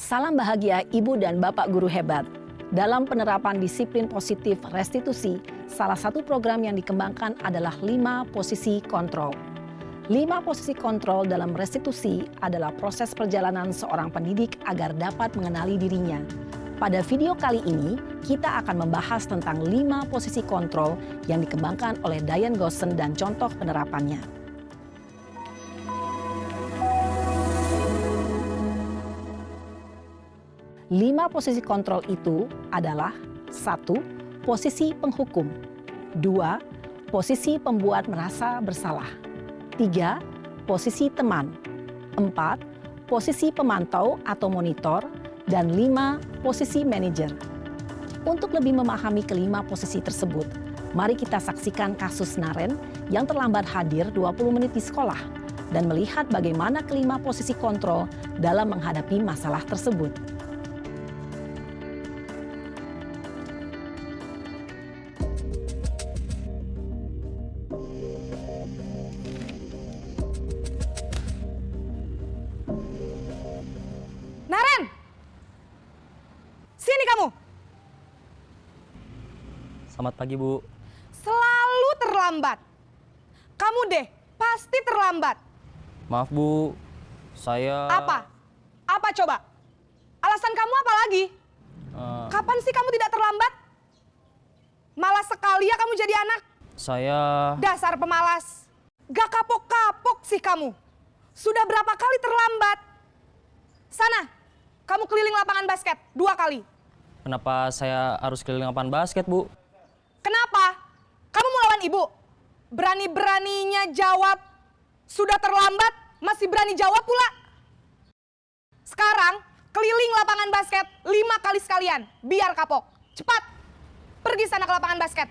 Salam bahagia Ibu dan Bapak guru hebat. Dalam penerapan disiplin positif restitusi, salah satu program yang dikembangkan adalah 5 posisi kontrol. 5 posisi kontrol dalam restitusi adalah proses perjalanan seorang pendidik agar dapat mengenali dirinya. Pada video kali ini, kita akan membahas tentang 5 posisi kontrol yang dikembangkan oleh Diane Gosson dan contoh penerapannya. Lima posisi kontrol itu adalah 1. Posisi penghukum 2. Posisi pembuat merasa bersalah 3. Posisi teman 4. Posisi pemantau atau monitor dan 5. Posisi manajer. Untuk lebih memahami kelima posisi tersebut, mari kita saksikan kasus Naren yang terlambat hadir 20 menit di sekolah dan melihat bagaimana kelima posisi kontrol dalam menghadapi masalah tersebut. Naren! Sini kamu! Selamat pagi, Bu. Selalu terlambat. Kamu deh, pasti terlambat. Maaf, Bu. Saya... Apa? Apa coba? Alasan kamu apa lagi? Kapan sih kamu tidak terlambat? Malas sekali ya kamu jadi anak. Saya... Dasar pemalas. Gak kapok-kapok sih kamu. Sudah berapa kali terlambat? Sana, kamu keliling lapangan basket 2 kali. Kenapa saya harus keliling lapangan basket, Bu? Kenapa? Kamu mau lawan ibu? Berani-beraninya jawab. Sudah terlambat, masih berani jawab pula. Sekarang, keliling lapangan basket 5 kali sekalian. Biar kapok. Cepat, pergi sana ke lapangan basket.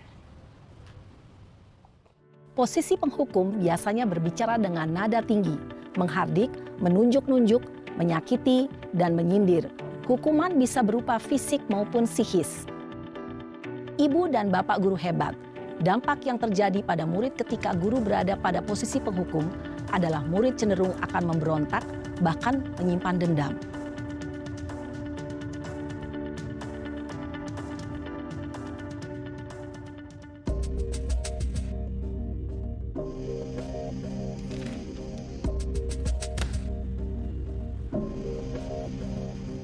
Posisi penghukum biasanya berbicara dengan nada tinggi, menghardik, menunjuk-nunjuk, menyakiti, dan menyindir. Hukuman bisa berupa fisik maupun psikis. Ibu dan Bapak guru hebat, dampak yang terjadi pada murid ketika guru berada pada posisi penghukum adalah murid cenderung akan memberontak, bahkan menyimpan dendam.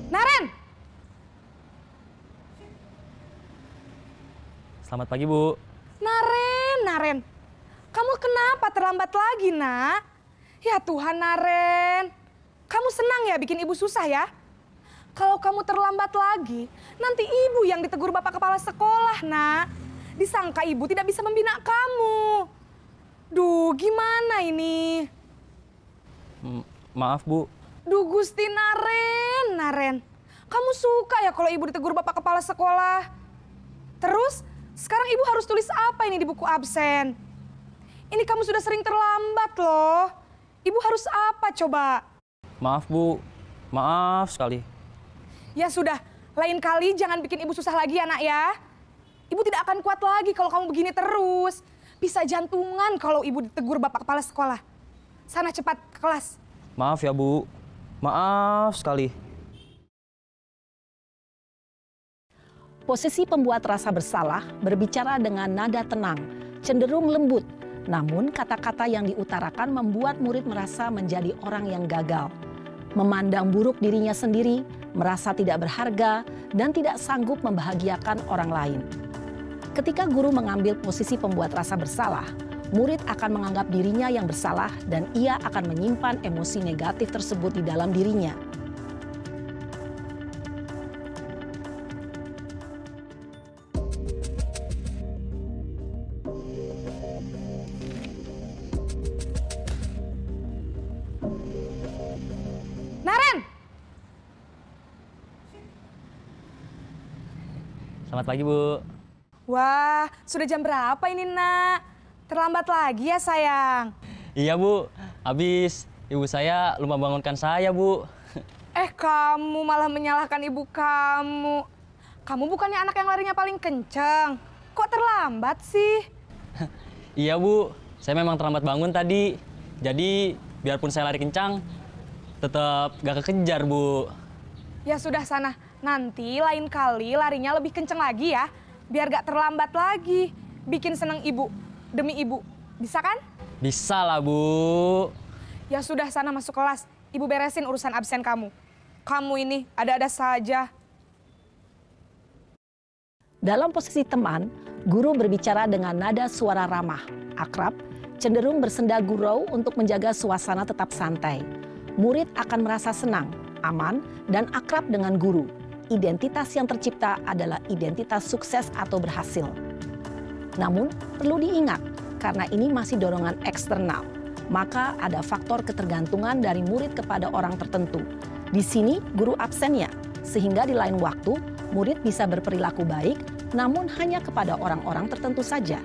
Naren! Selamat pagi, Bu. Naren. Kamu kenapa terlambat lagi, nak? Ya Tuhan, Naren. Kamu senang ya bikin ibu susah ya? Kalau kamu terlambat lagi, nanti ibu yang ditegur Bapak Kepala Sekolah, nak. Disangka ibu tidak bisa membina kamu. Duh, gimana ini? Maaf, Bu. Duh, Gusti Naren. Kamu suka ya kalau ibu ditegur Bapak Kepala Sekolah? Terus, sekarang ibu harus tulis apa ini di buku absen? Ini kamu sudah sering terlambat loh. Ibu harus apa coba? Maaf, Bu. Maaf sekali. Ya sudah, lain kali jangan bikin ibu susah lagi ya, nak ya. Ibu tidak akan kuat lagi kalau kamu begini terus. Bisa jantungan kalau ibu ditegur Bapak Kepala Sekolah. Sana cepat ke kelas. Maaf ya, Bu. Maaf sekali. Posisi pembuat rasa bersalah berbicara dengan nada tenang, cenderung lembut. Namun kata-kata yang diutarakan membuat murid merasa menjadi orang yang gagal. Memandang buruk dirinya sendiri, merasa tidak berharga, dan tidak sanggup membahagiakan orang lain. Ketika guru mengambil posisi pembuat rasa bersalah, murid akan menganggap dirinya yang bersalah dan ia akan menyimpan emosi negatif tersebut di dalam dirinya. Naren! Selamat pagi, Bu. Wah, sudah jam berapa ini, nak? Terlambat lagi ya, sayang. Iya, Bu. Habis ibu saya lupa bangunkan saya, Bu. Kamu malah menyalahkan ibu kamu. Kamu bukannya anak yang larinya paling kenceng. Kok terlambat sih? Iya, Bu. Saya memang terlambat bangun tadi. Jadi, biarpun saya lari kencang, tetap gak kekejar, Bu. Ya sudah sana, nanti lain kali larinya lebih kenceng lagi ya. Biar gak terlambat lagi. Bikin seneng ibu, demi ibu. Bisa kan? Bisa lah, Bu. Ya sudah sana masuk kelas. Ibu beresin urusan absen kamu. Kamu ini ada-ada saja. Dalam posisi teman, guru berbicara dengan nada suara ramah, akrab, cenderung bersenda gurau untuk menjaga suasana tetap santai. Murid akan merasa senang, aman, dan akrab dengan guru. Identitas yang tercipta adalah identitas sukses atau berhasil. Namun, perlu diingat, karena ini masih dorongan eksternal, maka ada faktor ketergantungan dari murid kepada orang tertentu. Di sini, guru absennya, sehingga di lain waktu, murid bisa berperilaku baik, namun hanya kepada orang-orang tertentu saja.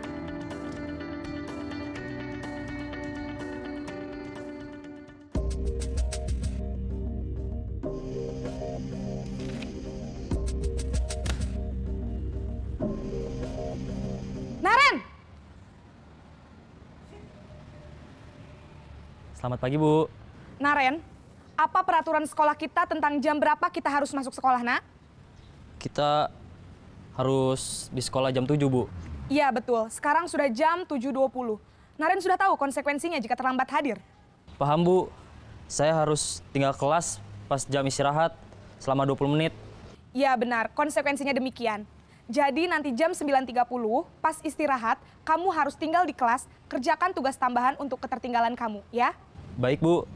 Naren! Selamat pagi, Bu. Naren, apa peraturan sekolah kita tentang jam berapa kita harus masuk sekolah, nak? Kita harus di sekolah jam 7, Bu. Iya betul, sekarang sudah jam 7.20. Naren sudah tahu konsekuensinya jika terlambat hadir. Paham, Bu. Saya harus tinggal kelas pas jam istirahat selama 20 menit. Iya benar, konsekuensinya demikian. Jadi nanti jam 9.30 pas istirahat, kamu harus tinggal di kelas, kerjakan tugas tambahan untuk ketertinggalan kamu, ya? Baik, Bu.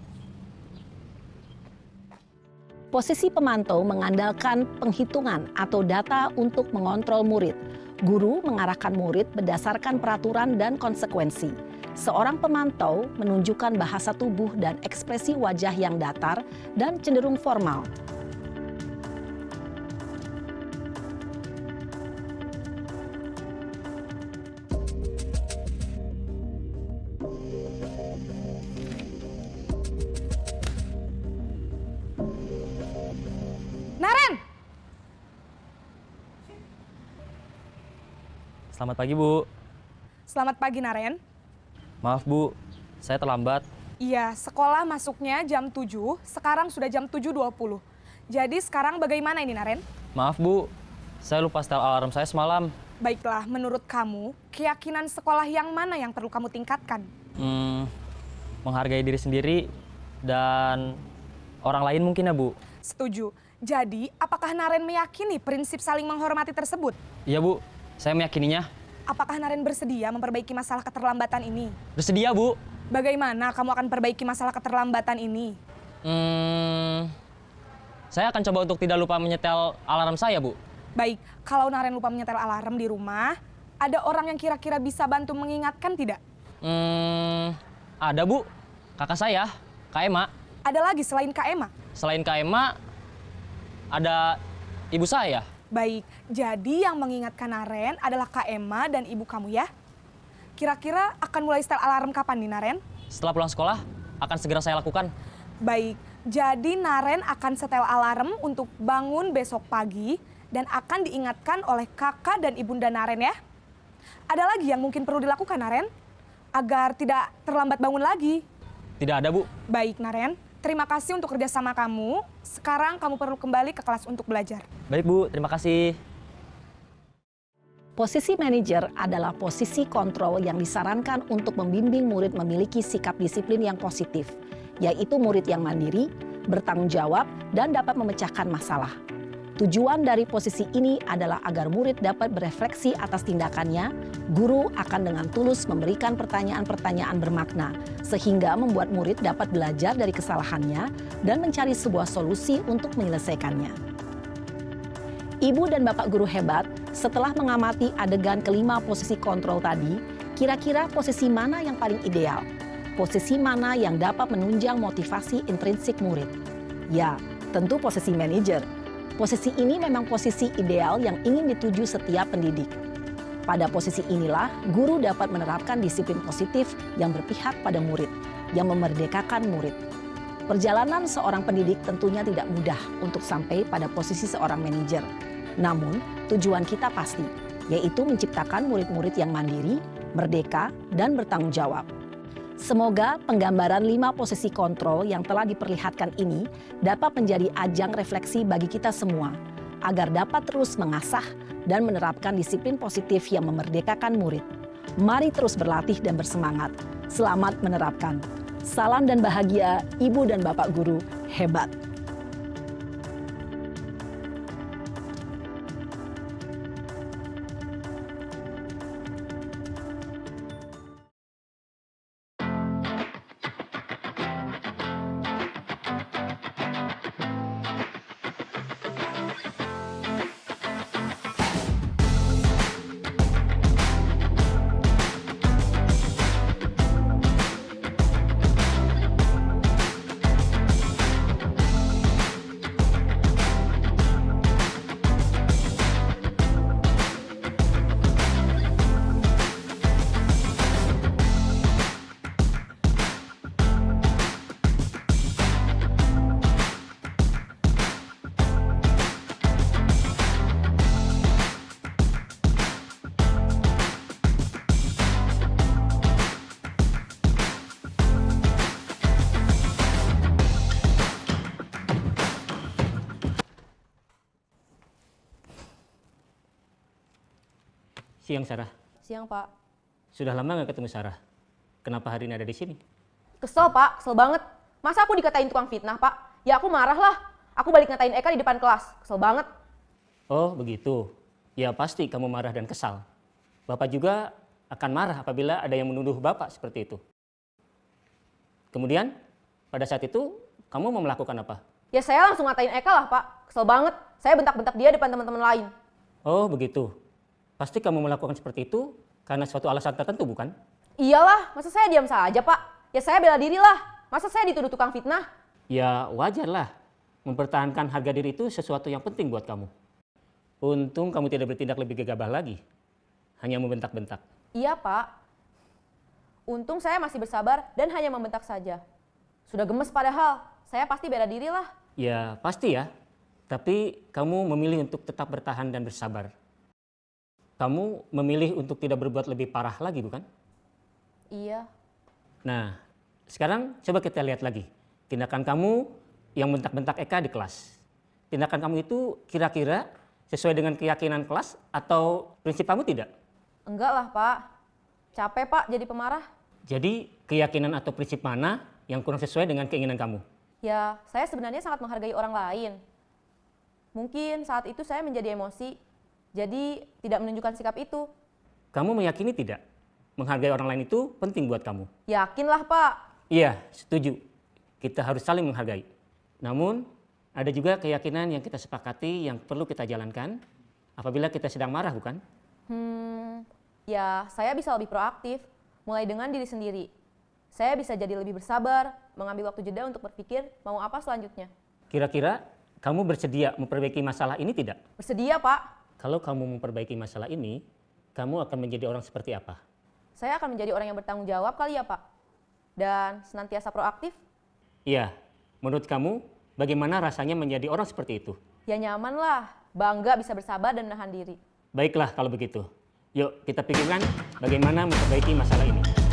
Posisi pemantau mengandalkan penghitungan atau data untuk mengontrol murid. Guru mengarahkan murid berdasarkan peraturan dan konsekuensi. Seorang pemantau menunjukkan bahasa tubuh dan ekspresi wajah yang datar dan cenderung formal. Naren! Selamat pagi, Bu. Selamat pagi, Naren. Maaf, Bu. Saya terlambat. Iya, sekolah masuknya jam 7, sekarang sudah jam 7.20. Jadi sekarang bagaimana ini, Naren? Maaf, Bu. Saya lupa setel alarm saya semalam. Baiklah, menurut kamu, keyakinan sekolah yang mana yang perlu kamu tingkatkan? Menghargai diri sendiri dan orang lain mungkin ya, Bu. Setuju. Jadi, apakah Naren meyakini prinsip saling menghormati tersebut? Iya, Bu. Saya meyakininya. Apakah Naren bersedia memperbaiki masalah keterlambatan ini? Bersedia, Bu. Bagaimana kamu akan perbaiki masalah keterlambatan ini? Saya akan coba untuk tidak lupa menyetel alarm saya, Bu. Baik, kalau Naren lupa menyetel alarm di rumah, ada orang yang kira-kira bisa bantu mengingatkan tidak? Ada, Bu. Kakak saya, Kak Ema. Ada lagi selain Kak Ema? Selain Kak Ema, ada ibu saya. Baik, jadi yang mengingatkan Naren adalah Kak Ema dan ibu kamu ya? Kira-kira akan mulai setel alarm kapan nih, Naren? Setelah pulang sekolah, akan segera saya lakukan. Baik, jadi Naren akan setel alarm untuk bangun besok pagi dan akan diingatkan oleh kakak dan ibunda Naren ya. Ada lagi yang mungkin perlu dilakukan, Naren? Agar tidak terlambat bangun lagi. Tidak ada, Bu. Baik, Naren. Terima kasih untuk kerjasama kamu. Sekarang kamu perlu kembali ke kelas untuk belajar. Baik, Bu. Terima kasih. Posisi manajer adalah posisi kontrol yang disarankan untuk membimbing murid memiliki sikap disiplin yang positif, yaitu murid yang mandiri, bertanggung jawab, dan dapat memecahkan masalah. Tujuan dari posisi ini adalah agar murid dapat berefleksi atas tindakannya. Guru akan dengan tulus memberikan pertanyaan-pertanyaan bermakna, sehingga membuat murid dapat belajar dari kesalahannya dan mencari sebuah solusi untuk menyelesaikannya. Ibu dan bapak guru hebat, setelah mengamati adegan kelima posisi kontrol tadi, kira-kira posisi mana yang paling ideal? Posisi mana yang dapat menunjang motivasi intrinsik murid? Ya, tentu posisi manajer. Posisi ini memang posisi ideal yang ingin dituju setiap pendidik. Pada posisi inilah, guru dapat menerapkan disiplin positif yang berpihak pada murid, yang memerdekakan murid. Perjalanan seorang pendidik tentunya tidak mudah untuk sampai pada posisi seorang manajer. Namun, tujuan kita pasti, yaitu menciptakan murid-murid yang mandiri, merdeka, dan bertanggung jawab. Semoga penggambaran 5 posisi kontrol yang telah diperlihatkan ini dapat menjadi ajang refleksi bagi kita semua, agar dapat terus mengasah dan menerapkan disiplin positif yang memerdekakan murid. Mari terus berlatih dan bersemangat. Selamat menerapkan. Salam dan bahagia, Ibu dan Bapak Guru hebat. Siang, Sarah. Siang, Pak. Sudah lama nggak ketemu Sarah. Kenapa hari ini ada di sini? Kesel, Pak. Kesel banget. Masa aku dikatain tukang fitnah, Pak? Ya aku marah lah. Aku balik ngatain Eka di depan kelas. Kesel banget. Oh, begitu. Ya pasti kamu marah dan kesal. Bapak juga akan marah apabila ada yang menuduh Bapak seperti itu. Kemudian, pada saat itu, kamu mau melakukan apa? Ya saya langsung ngatain Eka lah, Pak. Kesel banget. Saya bentak-bentak dia depan teman-teman lain. Oh, begitu. Pasti kamu melakukan seperti itu karena suatu alasan tertentu, bukan? Iyalah, masa saya diam saja, Pak? Ya saya bela diri lah. Masa saya dituduh tukang fitnah? Ya wajarlah. Mempertahankan harga diri itu sesuatu yang penting buat kamu. Untung kamu tidak bertindak lebih gegabah lagi. Hanya membentak-bentak. Iya, Pak. Untung saya masih bersabar dan hanya membentak saja. Sudah gemes padahal. Saya pasti bela diri lah. Ya pasti ya. Tapi kamu memilih untuk tetap bertahan dan bersabar. Kamu memilih untuk tidak berbuat lebih parah lagi, bukan? Iya. Nah, sekarang coba kita lihat lagi. Tindakan kamu yang bentak-bentak Eka di kelas. Tindakan kamu itu kira-kira sesuai dengan keyakinan kelas atau prinsip kamu tidak? Enggak lah, Pak. Capek, Pak, jadi pemarah. Jadi, keyakinan atau prinsip mana yang kurang sesuai dengan keinginan kamu? Ya, saya sebenarnya sangat menghargai orang lain. Mungkin saat itu saya menjadi emosi, jadi tidak menunjukkan sikap itu. Kamu meyakini tidak? Menghargai orang lain itu penting buat kamu. Yakinlah, Pak. Iya, setuju. Kita harus saling menghargai. Namun, ada juga keyakinan yang kita sepakati yang perlu kita jalankan apabila kita sedang marah, bukan? Ya saya bisa lebih proaktif, mulai dengan diri sendiri. Saya bisa jadi lebih bersabar, mengambil waktu jeda untuk berpikir mau apa selanjutnya. Kira-kira kamu bersedia memperbaiki masalah ini tidak? Bersedia, Pak. Kalau kamu memperbaiki masalah ini, kamu akan menjadi orang seperti apa? Saya akan menjadi orang yang bertanggung jawab kali ya, Pak. Dan senantiasa proaktif. Iya, menurut kamu bagaimana rasanya menjadi orang seperti itu? Ya nyaman lah, bangga bisa bersabar dan menahan diri. Baiklah kalau begitu. Yuk kita pikirkan bagaimana memperbaiki masalah ini.